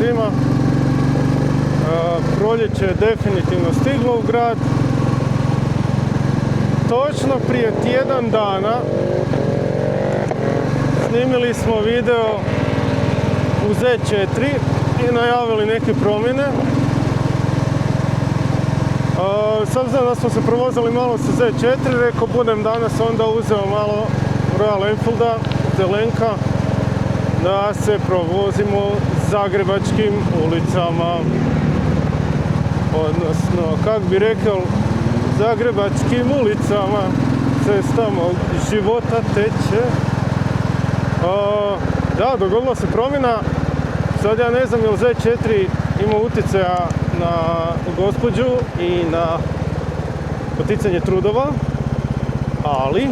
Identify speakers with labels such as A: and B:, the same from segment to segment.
A: svima. Proljeće je definitivno stiglo u grad. Točno prije tjedan dana snimili smo video u Z4 i najavili neke promjene. S obzirom da smo se provozili malo sa Z4, rekao budem danas onda uzeo malo Royal Enfielda, zelenka, da se provozimo zagrebačkim ulicama. Odnosno, kak bi rekao, zagrebačkim ulicama, cestama života teče. Da, dogodila se promjena. Sad ja ne znam je li Z4 ima utjecaja na gospođu i na poticanje trudova, ali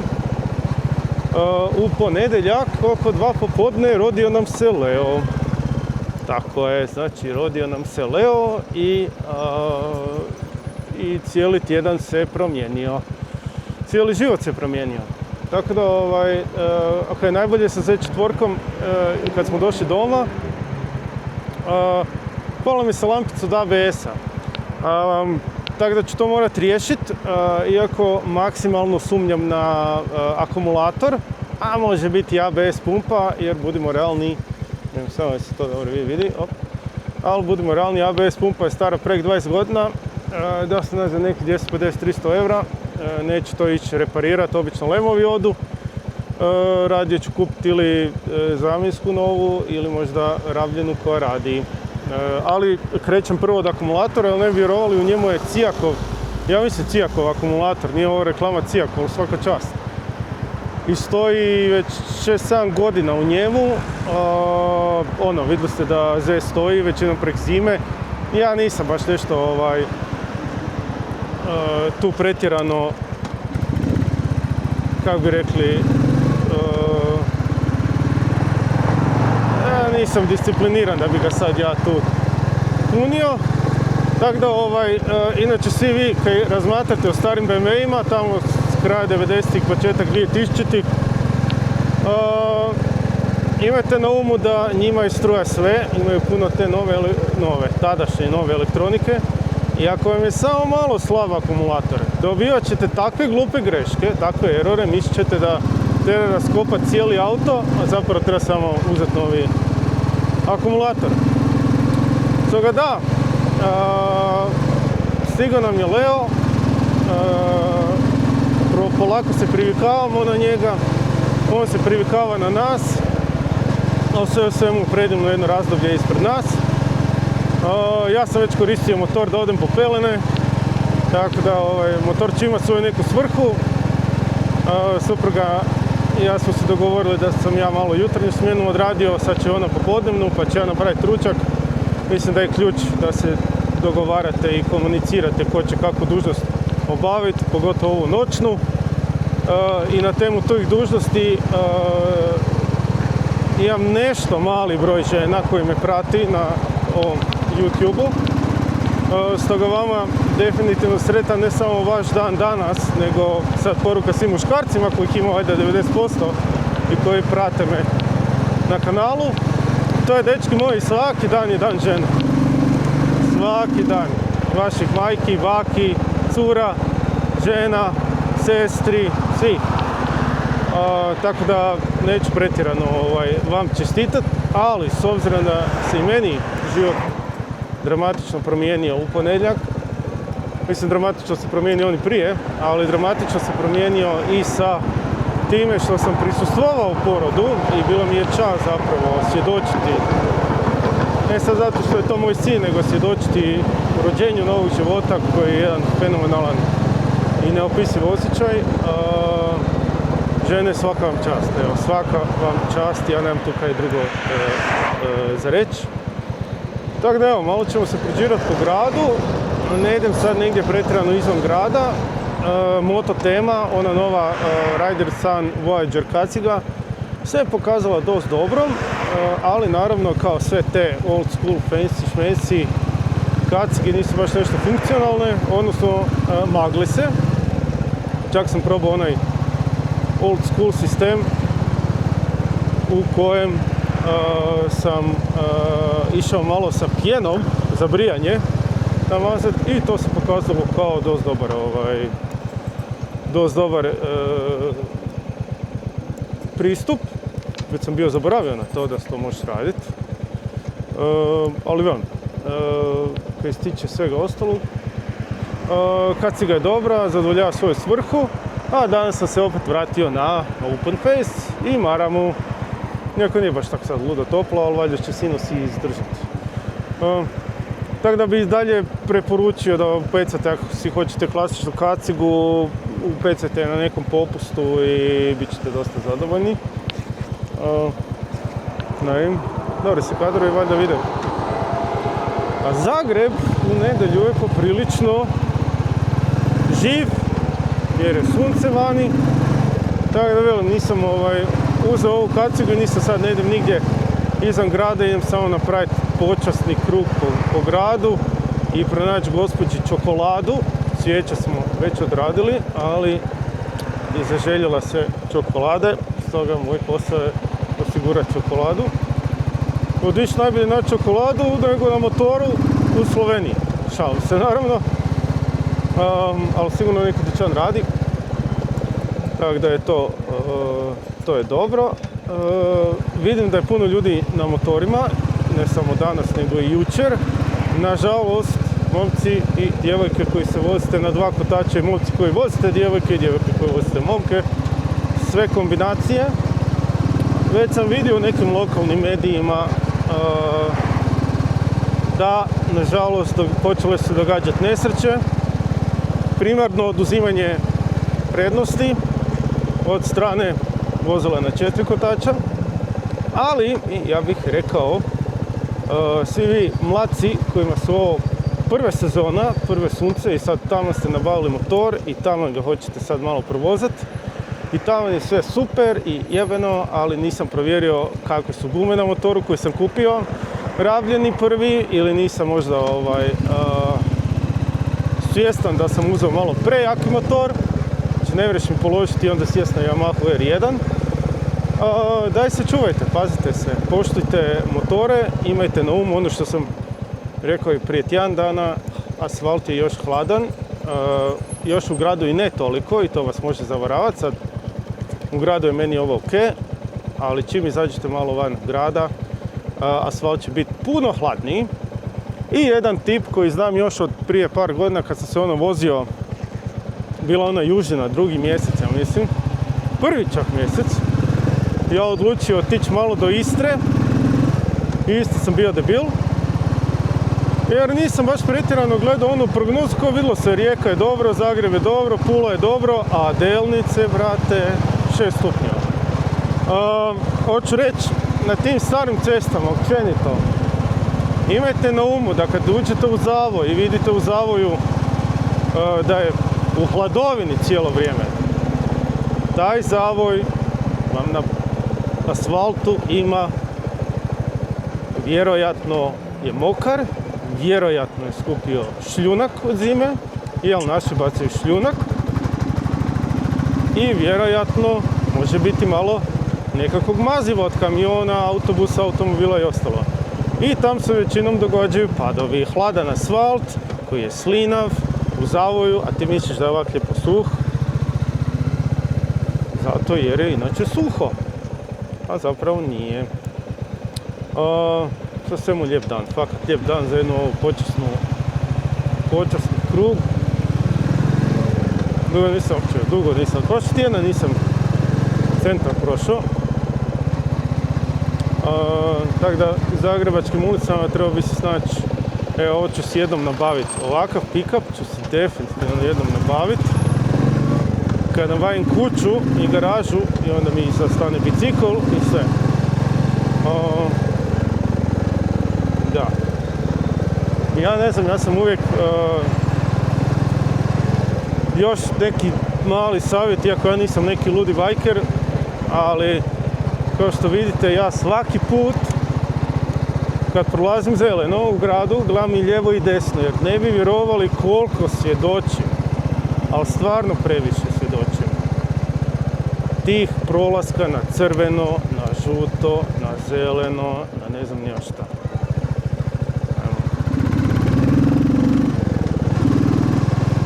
A: u ponedjeljak oko 2 popodne rodio nam se Leo. Tako je, znači rodio nam se Leo i cijeli tjedan se promijenio. Cijeli život se promijenio. Tako da, okay, najbolje sa Z4-kom, kad smo došli doma, pala mi se lampica od ABS-a. Tako da ću to morati riješiti, iako maksimalno sumnjam na akumulator, a može biti ABS pumpa, jer budimo realni, ne znam samo da se to dobro vidi, ali budimo realni, ABS pumpa je stara prek 20 godina, da se ne znam neki 250-300 eura, neću to ići reparirati, obično lemovi odu, radije ću kupiti ili zamjensku novu ili možda rabljenu koja radi. Ali krećem prvo od akumulatora, jer ne bi vjerovali, u njemu je Cijakov, ja mislim Cijakov akumulator, nije ovo reklama Cijakov, svaka čast. I stoji već 6-7 godina u njemu, vidjeli ste da Z stoji većinom prek zime. Ja nisam baš nešto tu pretjerano, kako bi rekli, nisam discipliniran da bi ga sad ja tu punio. Tako da, inače svi vi koji razmatrate o starim BMW-ima, tamo s kraja 90-ih, početak 2000-ih, imajte na umu da njima istruja sve, imaju puno te tadašnje nove elektronike. I ako vam je samo malo slab akumulator, dobivat ćete takve glupe greške, takve errore, mislit ćete da treba raskopati cijeli auto, a zapravo treba samo uzeti novi akumulator. Stoga da, stigao nam je Leo, polako se privikavamo na njega, on se privikava na nas, a sve o svemu predivno jedno razdoblje ispred nas. Ja sam već koristio motor da odem po pelene, tako da motor će imati svoju neku svrhu. Supruga i ja smo se dogovorili da sam ja malo jutarnju smjenu odradio, sad će ona popodnevnu, pa će ja napraviti ručak. Mislim da je ključ da se dogovarate i komunicirate ko će kakvu dužnost obaviti, pogotovo ovu noćnu. I na temu tih dužnosti imam nešto mali broj žena koji me prati na ovom YouTube-u. Stoga vama definitivno sretan ne samo vaš dan danas, nego sad poruka svim muškarcima kojih ima 90% i koji prate me na kanalu. To je, dečki moji, svaki dan je dan žena. Svaki dan. Vaših majki, baki, cura, žena, sestri, svi. Tako da neću pretjerano vam čestitati, ali s obzirom da se i meni život dramatično promijenio u ponedjeljak, mislim dramatično se promijenio on i prije, ali dramatično se promijenio i sa time što sam prisustvovao porodu i bilo mi je čast zapravo svjedočiti, ne sad zato što je to moj sin, nego svjedočiti rođenju novog života koji je jedan fenomenalan i neopisiv osjećaj. Žene, svaka vam čast, evo, svaka vam čast, ja nemam tu kaj drugo za reći. Tako da evo, malo ćemo se prođirati po gradu, ne idem sad negdje pretjerano izvan grada. Moto tema, ona nova Rider Sun Voyager kaciga, se je pokazala dosta dobrom, ali naravno kao sve te old school fancy šmeci kacige nisu baš nešto funkcionalne, odnosno magli se. Čak sam probao onaj old school sistem u kojem sam išao malo sa pjenom za brijanje namazat i to se pokazalo kao dosta dobar pristup. Već sam bio zaboravio na to da se to možeš raditi. Ali vam, kaj se tiče svega ostalog, kaciga je dobra, zadovoljava svoju svrhu, a danas sam se opet vratio na Open Face i maramu. Iako nije baš tako sad ludo toplo, ali valjda će sinus i izdržati. Tako da bi dalje preporučio da upecate, ako si hoćete klasičnu kacigu, upecate na nekom popustu i bit ćete dosta zadovoljni. Dobro se kadrovi valjda vide. A Zagreb u nedjelju je poprilično živ, jer je sunce vani. Tako da velim, nisam uzeo ovu kacigu i nisam sad, ne idem nigdje izvan grada, idem samo napraviti počasni krug po gradu i pronaći gospođi čokoladu. Cvijeće smo već odradili, ali je zaželjela se čokolade, stoga moj posao je osigurati čokoladu. Odići najbolje na čokoladu nego na motoru u Sloveniji. Šalim se naravno, ali sigurno neki dućan radi. Tako da je to je dobro. Vidim da je puno ljudi na motorima, ne samo danas nego i jučer. Nažalost, momci i djevojke koji se vozite na dva kotača i momci koji vozite djevojke i djevojke koji vozite momke, sve kombinacije. Već sam vidio u nekim lokalnim medijima da, nažalost, počele se događati nesreće. Primarno oduzimanje prednosti od strane vozila na četiri kotača, ali ja bih rekao, svi vi mladci kojima su ovo prve sezona, prve sunce i sad tamo ste nabavili motor i tamo ga hoćete sad malo provozati i tamo je sve super i jebeno, ali nisam provjerio kakve su gume na motoru koji sam kupio, rabljeni prvi, ili nisam možda svjestan da sam uzeo malo prejaki motor. Znači ne vreš mi položiti i onda sjest na Yamaha R1. Daj se čuvajte, pazite se, poštujte motore, imajte na umu ono što sam rekao i prije tjedan dana, asfalt je još hladan, još u gradu i ne toliko i to vas može zavaravati. Sad u gradu je meni ovo ok, ali čim izađete malo van grada, asfalt će biti puno hladniji. I jedan tip koji znam još od prije par godina kad sam se vozio, bila ona južina, drugi mjesec, ja mislim, prvi čak mjesec, ja odlučio otići malo do Istre i isto sam bio debil, jer nisam baš pretjerano gledao onu prognozu koju vidjelo se, Rijeka je dobro, Zagreb je dobro, Pula je dobro, a Delnice, brate, 6 stupnjeva. Hoću reći, na tim starim cestama, općenito, imajte na umu da kad uđete u zavoj i vidite u zavoju da je u hladovini cijelo vrijeme, taj zavoj vam na asfaltu ima, vjerojatno je mokar, vjerojatno je skupio šljunak od zime, jer naši bacaju šljunak i vjerojatno može biti malo nekakvog maziva od kamiona, autobusa, automobila i ostalo. I tam se većinom događaju padovi. Hladan asfalt koji je slinav u zavoju, a ti misliš da je ovak lijepo suh, zato jer je inače suho, a zapravo nije. Sa svemu lijep dan, fakat lijep dan za jednu ovu počasni krug. Dugo nisam, prošli tjedna nisam centar prošao. Tako da zagrebačkim ulicama trebao bi se snaći. Evo, ovo ću si jednom nabaviti. Ovakav pick-up ću si definitivno jednom nabaviti. Kad nabavim kuću i garažu i onda mi zastane bicikl i sve. Da. Ja ne znam, ja sam uvijek još neki mali savjet, iako ja nisam neki ludi bajker, ali kao što vidite, ja svaki put kad prolazim zeleno u gradu, gledam i lijevo i desno, jer ne bi vjerovali koliko svjedočim, ali stvarno previše svjedočim. tih prolaska na crveno, na žuto, na zeleno, na ne znam nija šta.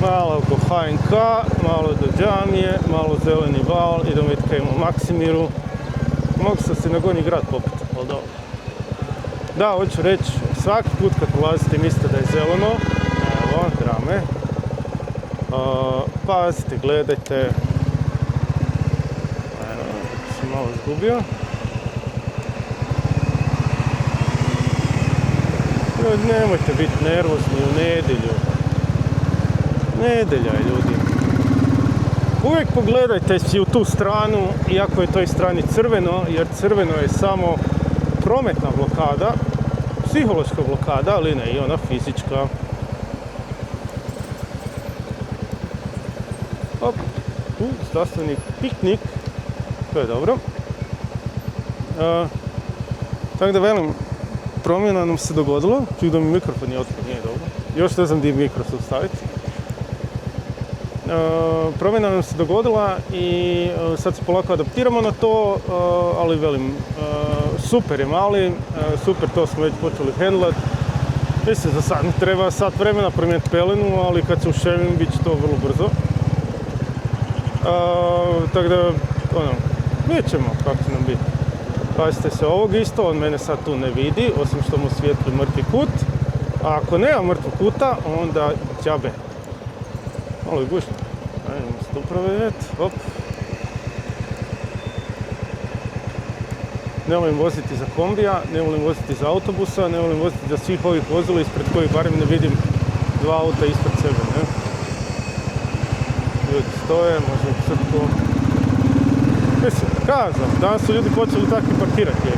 A: Malo oko HNK, malo do džamije, malo zeleni val, idemo vidjeti kaj ima u Maksimiru. Mogu sam se na Gornji grad popiti, ali dobro. Da, hoću reći, svaki put kad ulazite mislite da je zeleno, evo, drame. Pazite, gledajte. Evo, sam malo izgubio. Nemojte biti nervozni u nedjelju. Nedjelja je, ljudi. Uvijek pogledajte si u tu stranu, iako je toj strani crveno, jer crveno je samo prometna blokada, psihološka blokada, ali ne i ona fizička. Op, zdravstveni piknik, to je dobro. Tako da velim, promjena nam se dogodila, čuj da mi mikrofon nije otpred, nije dobro. Još ne znam gdje mikrofon staviti. Promjena nam se dogodila i sad se polako adaptiramo na to, ali velim, super je mali, super, to smo već počeli handlat. Mislim, za sad treba sat vremena promijeniti pelenu, ali kad se uševim, bit će to vrlo brzo. Tako da, vidjet ćemo kako će nam biti. Pazite se ovog isto, on mene sad tu ne vidi, osim što mu svijetli mrtvi kut. A ako nema mrtvog kuta, onda džabe. Malo je gušno. Ajmo se tu provjeriti. Hop. Ne volim voziti za kombija, ne volim voziti za autobusa, ne volim voziti za svih ovih vozila ispred kojih barem ne vidim dva auta ispred sebe. Ne? Ljudi stoje, možda crko. Mislim, kazam, danas su ljudi počeli tako i parkirati.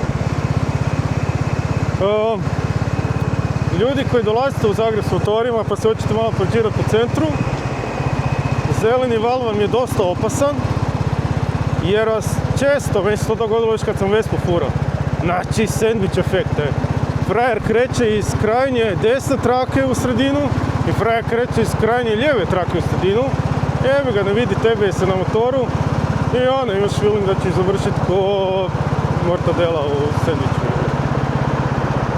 A: Ljudi koji dolazite u Zagreb s motorima pa se hoćete malo parkirati po centru, zeleni val vam je dosta opasan, jer vas često, meni se to dogodilo još kad sam Vespu furao, znači sandvič efekt. Frajer kreće iz krajnje desne trake u sredinu i frajer kreće iz krajnje lijeve trake u sredinu. Evo ga, ne vidi tebe, jesi na motoru i ono, imaš feeling da ćeš završiti ko mortadela u sandviču.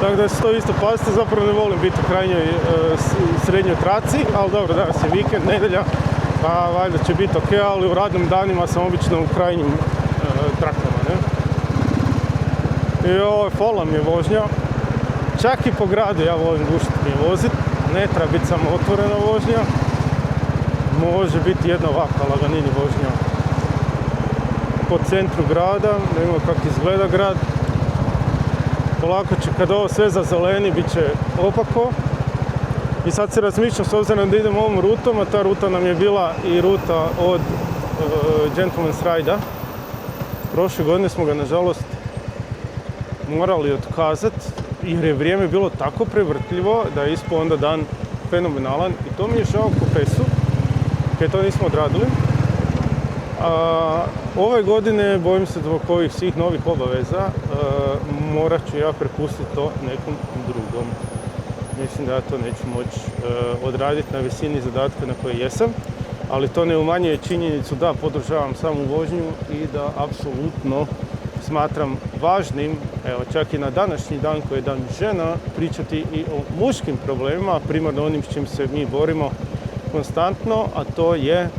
A: Tako da se to isto pazite, zapravo ne volim biti u krajnjoj srednjoj traci, ali dobro, danas je vikend, nedjelja, pa valjda će biti ok, ali u radnim danima sam obično u krajnjim trakama, ne? I ovo, pola mi je vožnja, čak i po gradu ja volim gušiti mi voziti, ne treba biti samo otvorena vožnja, može biti jedna ovakva laganini vožnja po centru grada, da vidimo kako izgleda grad. Polako će, kad ovo sve zazeleni, bit će opako. I sad se razmišljam, s obzirom da idem ovom rutom, a ta ruta nam je bila i ruta od Gentleman's Ride-a. Prošle godine smo ga, nažalost, morali otkazati, jer je vrijeme bilo tako prevrtljivo da je ispao onda dan fenomenalan. I to mi je žao po pesu, kaj to nismo odradili. Ove godine, bojim se zbog ovih svih novih obaveza, morat ću ja prepustiti to nekom drugom. Mislim da ja to neću moći odraditi na visini zadatka na kojoj jesam, ali to ne umanjuje činjenicu da podržavam samu vožnju i da apsolutno smatram važnim, evo čak i na današnji dan koji je dan žena, pričati i o muškim problemima, primarno onim s čim se mi borimo konstantno, a to je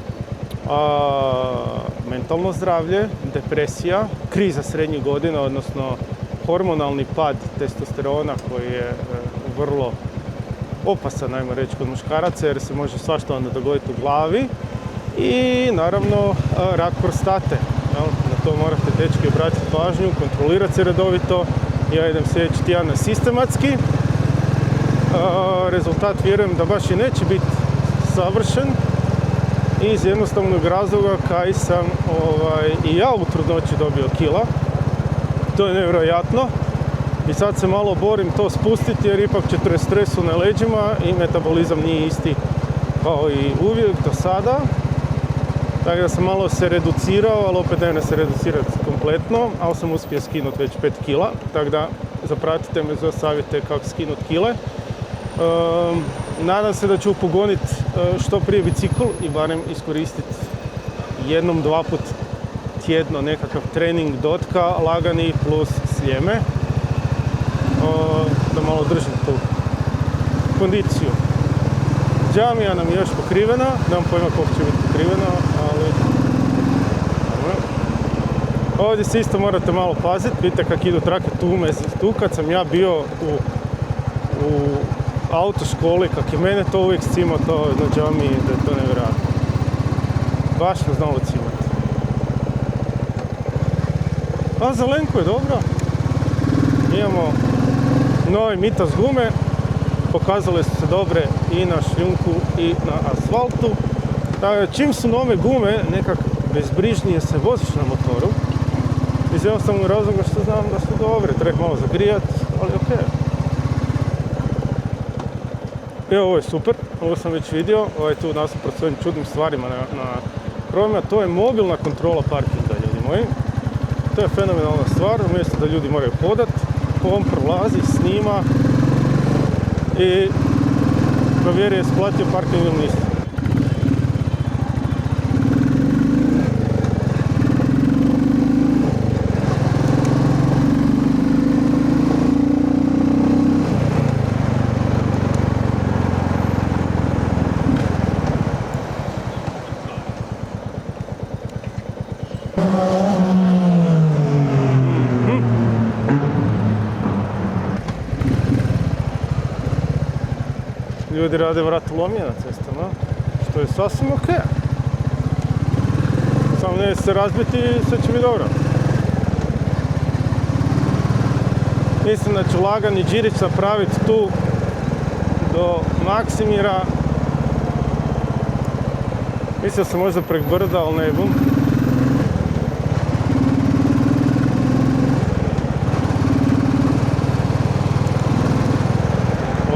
A: mentalno zdravlje, depresija, kriza srednjih godina, odnosno hormonalni pad testosterona koji je vrlo opasan, ajmo reći, kod muškaraca jer se može svašta onda dogoditi u glavi i naravno rak prostate. Na to morate, dečki, obratiti pažnju, kontrolirati se redovito. Ja idem sljedeći tjedan na sistematski. Rezultat vjerujem da baš i neće biti savršen iz jednostavnog razloga kaj sam i ja u trudnoći dobio kila. To je nevjerojatno i sad se malo borim to spustiti jer ipak 43 su na leđima i metabolizam nije isti kao i uvijek do sada. Tako da sam malo se reducirao, ali opet ne se reducirati kompletno, ali sam uspio skinuti već 5 kila, tako da zapratite me za savjete kako skinuti kile. Nadam se da ću upogoniti što prije bicikl i barem iskoristiti jednom, dva put tjedno nekakav trening dotka, lagani plus sljeme. Da malo držim tu kondiciju. Džamija nam je još pokrivena, nemam pojma koliko će biti pokrivena, ali... Ovdje se isto morate malo paziti, vidite kako idu trake tu kad sam ja bio u autoškoli, kak je mene to uvijek cimao to na džamiji, da je to nevjerojatno. Baš me znalo cimati. A zelenko je dobro. Imamo novi Mitas gume, pokazale su se dobre i na šljunku i na asfaltu. Čim su nove gume, nekak bezbrižnije se voziš na motoru. Iz jednostavnog razloga što znam da su dobre, treba malo zagrijati, ali ok. Evo, ovo je super, ovo sam već vidio, ovo je tu nasuprot s ovim čudnim stvarima na krovima. To je mobilna kontrola parkinga, ljudi moji. To je fenomenalna stvar, umjesto da ljudi moraju hodati, on prolazi, snima i provjeri je splatio parking ili nisi. Ljudi rade vratolomije na cestama, što je sasvim ok. Samo ne se razbiti i sve će biti dobro. Mislim da ću lagani džirić napraviti tu do Maksimira. Mislio sam možda prek brda, ali ne bum.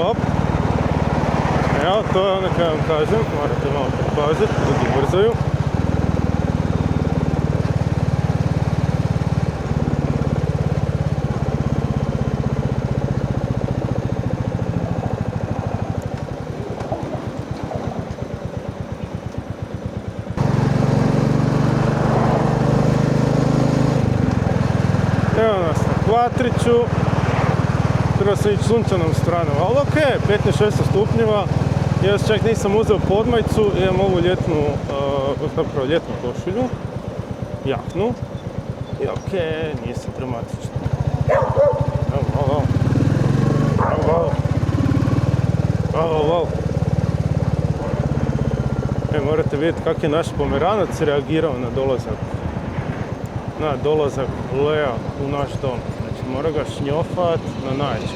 A: Op. Evo, to je ono kaj vam kažem, morate malo pripaziti, ljudi brzaju. Evo nas na Kvatriću, treba se ići sunčanom stranom, ali ok, 15-16 stupnjeva. Ja čak nisam uzeo podmajicu, imam ovu ljetnu košulju, jaknu i ok, nije se dramatično. Evo. Morate vidjeti kako je naš Pomeranac reagirao na dolazak Lea u naš dom. Znači, mora ga šnjofat na najče.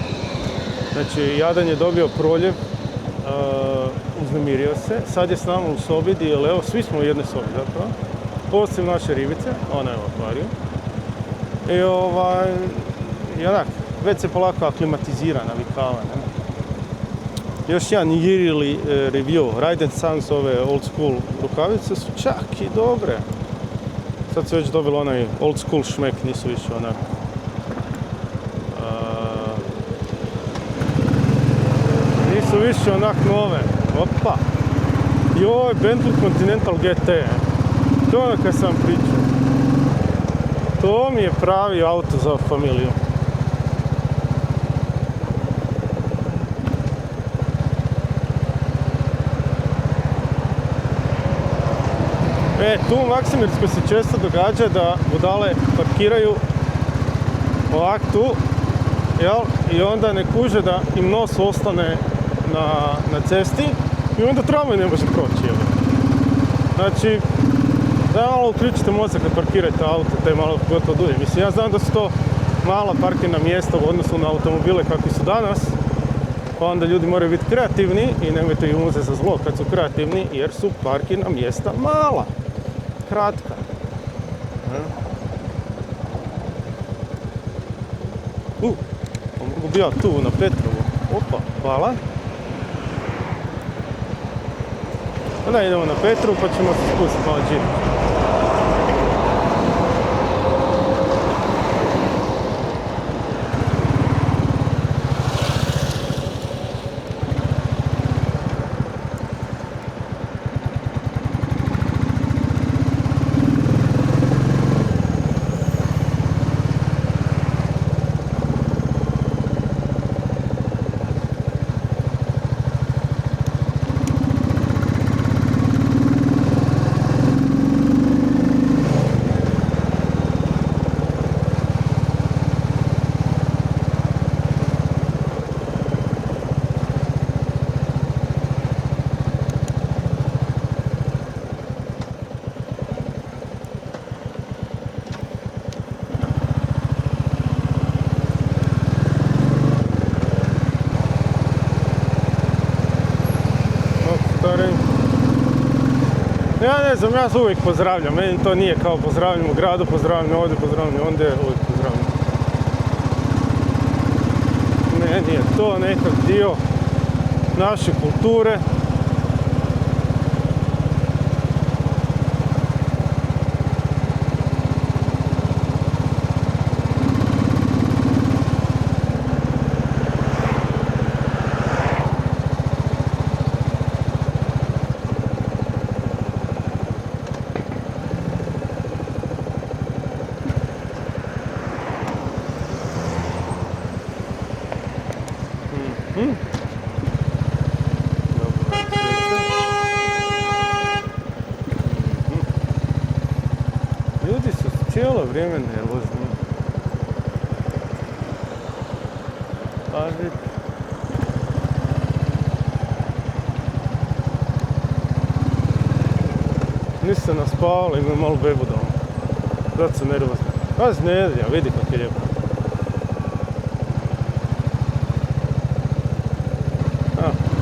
A: Znači, jadan je dobio proljev, uznemirio se, sad je s nama u sobi gdje je Leo, svi smo u jednoj sobi zapravo, osim naše ribice, ona je u akvariju. I onak, već se polako aklimatizira, navikava. Još jedan yearly review, Ride & Sons, ove old school rukavice su čak i dobre. Sad su već dobili onaj old school šmek, nisu više onak. Nisu više onak nove. Opa! Joj, Bentley Continental GT. To je ono kaj sam pričao. To mi je pravi auto za familiju. Tu u Maksimirskoj se često događa da budale parkiraju ovak tu, jel? I onda ne kuže da im nos ostane na cesti i onda tramvaj ne može proći, jel? Znači, da malo uključite mozak kad parkirate auto, te malo gotovo dulje. Mislim, ja znam da su to mala parkirna mjesta u odnosu na automobile kakvi su danas, pa onda ljudi moraju biti kreativni i nemojte ih uzeti za zlo kad su kreativni, jer su parkirna mjesta mala, kratka. Mogu bi ja tu na Petrovu. Opa, hvala. Onda idemo na Petru pa ćemo se spustiti malo džiriti. Ja ne znam, ja se uvijek pozdravljam, meni to nije kao pozdravljam u gradu, pozdravljam ovdje, pozdravljam ondje, uvijek pozdravljam. Meni je to nekak dio naše kulture. Ljudi su cijelo vrijeme nervozni. Pazite. Nisu se naspavali, imaju malo bebu doma. Zato su nervozni. Pazi, nedjelja, vidi kako je lijepo.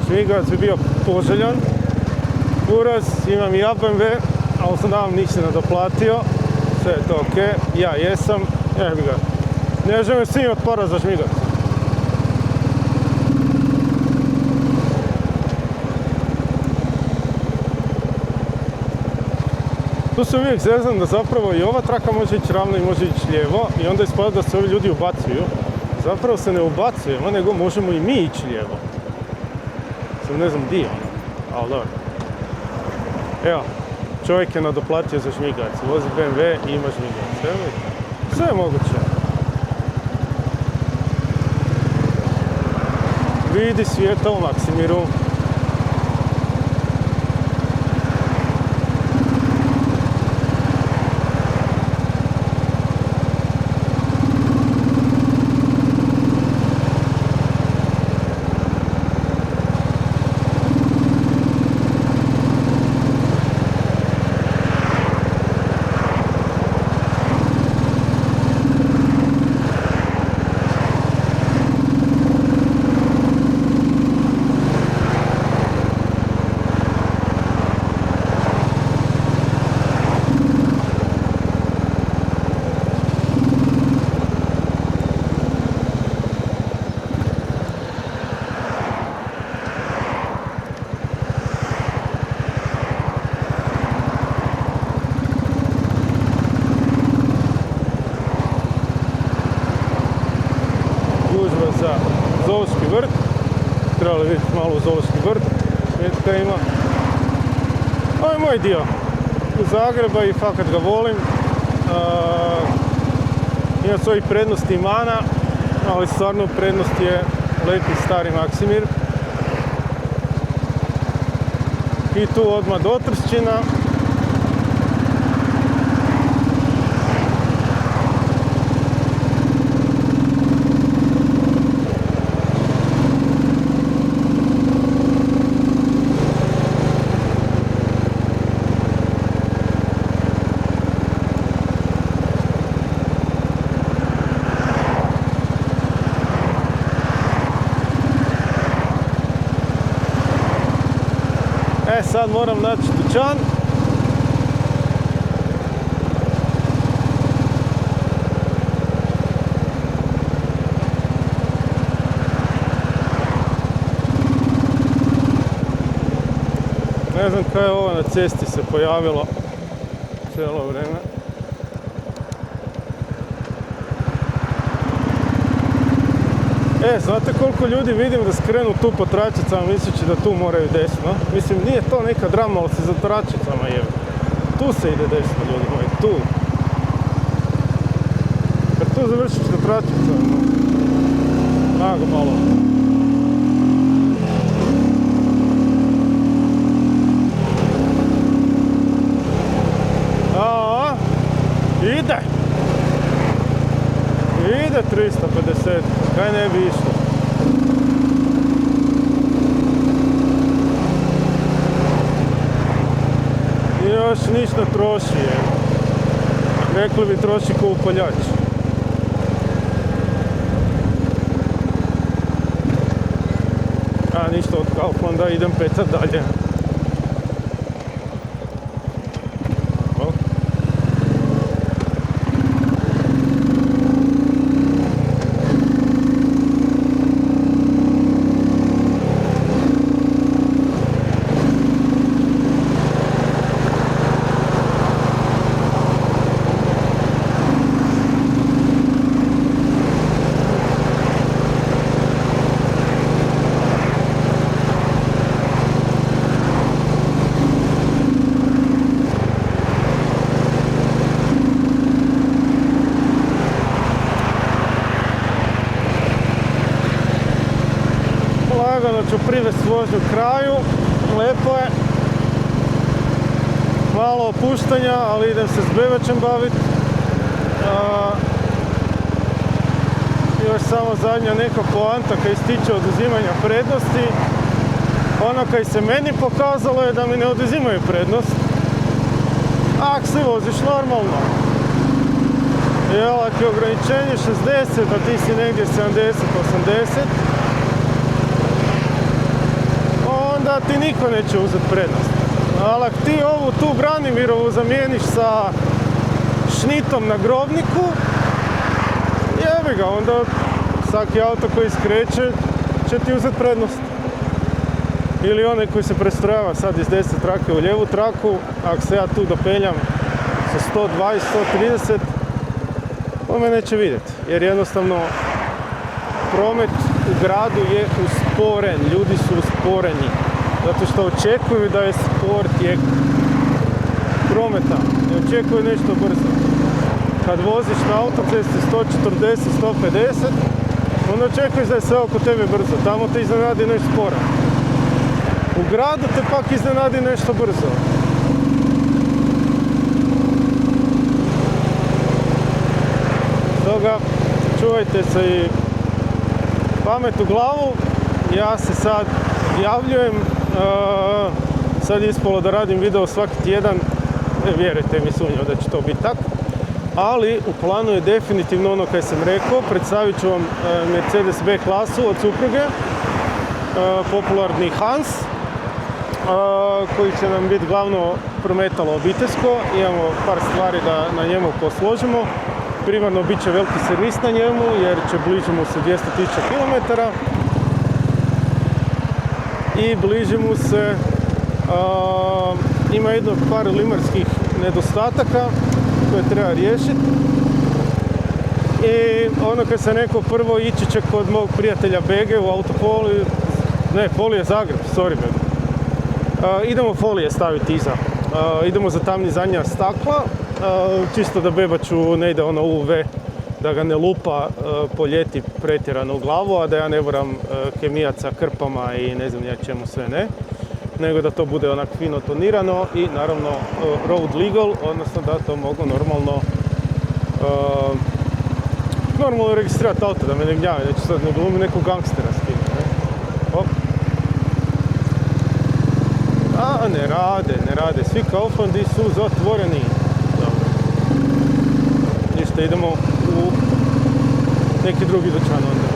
A: Šmigovac bi bio poželjan. Uraz, imam i ja BMW, ali sam davam ništa nadoplatio. Sve je to okej, ja jesam, jebi ga. Ne želim svim od para za Šmigovac. Tu se uvijek zeznam da zapravo i ova traka može ići ravno i može ići lijevo i onda ispada da se ovi ljudi ubacuju. Zapravo se ne ubacujemo, nego možemo i mi ići lijevo. Sam ne znam di ono, ali dobro. Evo, čovjek je nadoplatio za Šmigovac, vozi BMW i ima Šmigovac. Sve je moguće. Vidi svijeta u Maksimiru. Za Zoološki vrt. Trebali vidjeti malo u Zoološki vrt. Vidite kaj ima. Ovo je moj dio u Zagreba i fakat ga volim. Ima svojih prednosti i mana, ali stvarno prednost je lepi stari Maksimir. I tu odmah do Tršćina. Sad moram naći dućan. Ne znam kaj je ovo na cesti se pojavilo cijelo vrijeme. Znate koliko ljudi vidim da skrenu tu po tračicama misleći da tu moraju desno? Mislim, nije to neka drama, ali se za tračicama jebe. Tu se ide desno, ljudi moji, tu. Kad tu završiš na tračicama, nago malo. Ide! Ide 350, kaj ne bi išlo. I još ništa troši je. Rekli bi troši ko upaljač. A ništa od Kauflanda, idem pecat dalje. privesti vožnju kraju, lepo je. Malo opuštanja, ali idem se s bebačem baviti. Još samo zadnja neka poanta kaj se tiče oduzimanja prednosti. Ono kaj se meni pokazalo je da mi ne oduzimaju prednost. Ako se voziš normalno. Jel, ako je ograničenje 60, a ti si negdje 70-80, onda ti niko neće uzeti prednost. Ali ako ti ovu tu Branimirovu zamijeniš sa šnitom na Grobniku, jebi ga, onda svaki auto koji skreće će ti uzeti prednost. Ili onaj koji se prestrojava sad iz desne trake u lijevu traku, ako se ja tu dopeljam sa 120, 130, on me neće vidjeti. Jer jednostavno promet u gradu je usporen, ljudi su usporeni. Zato što očekuju da je spor tijek prometa, ne očekuju nešto brzo. Kad voziš na autocesti 140, 150, onda očekuješ da je sve oko tebe brzo, tamo te iznenadi nešto spora. U gradu te pak iznenadi nešto brzo. Stoga čuvajte se i pamet u glavu. Ja se sad javljujem, sad je ispalo da radim video svaki tjedan, vjerujte mi, sumnjam da će to biti tako. Ali u planu je definitivno ono kaj sam rekao, predstavit ću vam Mercedes B klasu od supruge, popularni Hans, koji će nam biti glavno prometalo obiteljsko. Imamo par stvari da na njemu posložimo. Primarno bit će veliki servis na njemu jer će bliži mu se 200.000 km. I bliži mu se, ima jedno par limarskih nedostataka koje treba riješiti. I ono kad sam rekao, prvo ići će kod mog prijatelja Bege u Autopoli, ne, Folije Zagreb, sorry Bege. Idemo folije staviti iza. Idemo zatamniti zadnja stakla, čisto da bebaču ne ide ono UV, da ga ne lupa po ljeti pretjerano u glavu, a da ja ne moram kemijat sa krpama i ne znam ja čemu sve ne, nego da to bude onak fino tonirano i naravno road legal, odnosno da to mogu normalno registrirati auto, da me ne gnjave, neću sad ne glumi nekog gangstera skinuti, ne. Hop. A, ne rade, svi Kauflandi su zatvoreni. Dobro. Ništa, idemo u neki drugi dućan onda.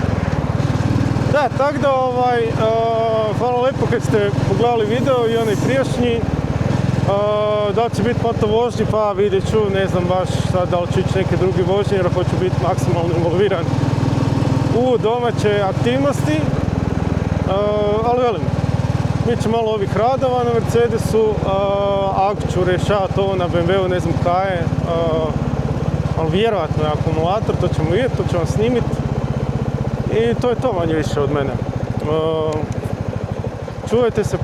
A: Da, tako da hvala lepo kad ste pogledali video i onaj prijašnji. Da će biti moto vožnji, pa vidjet ću, ne znam baš sad da li ću ići neke druge vožnje jer hoću biti maksimalno involviran u domaće aktivnosti. Ali velim, mi će malo ovih radova na Mercedesu, ako ću rješavati ovo na BMW-u, ne znam kaj je, ali vjerojatno je akumulator, to ćemo vidjeti, to ću vam snimiti. I to je to manje više od mene. Čuvajte se,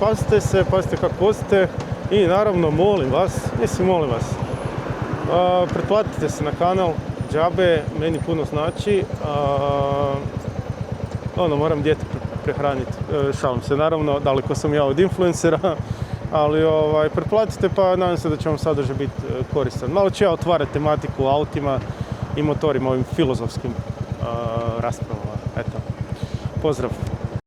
A: pazite kako vozite i naravno molim vas, pretplatite se na kanal, džabe, meni puno znači. Moram dijete prehraniti, šalim se naravno, daleko sam ja od influencera, ali pretplatite pa nadam se da će vam sadržaj biti koristan. Malo ću ja otvarati tematiku o autima i motorima, ovim filozofskim raspravama. Eto, pozdrav!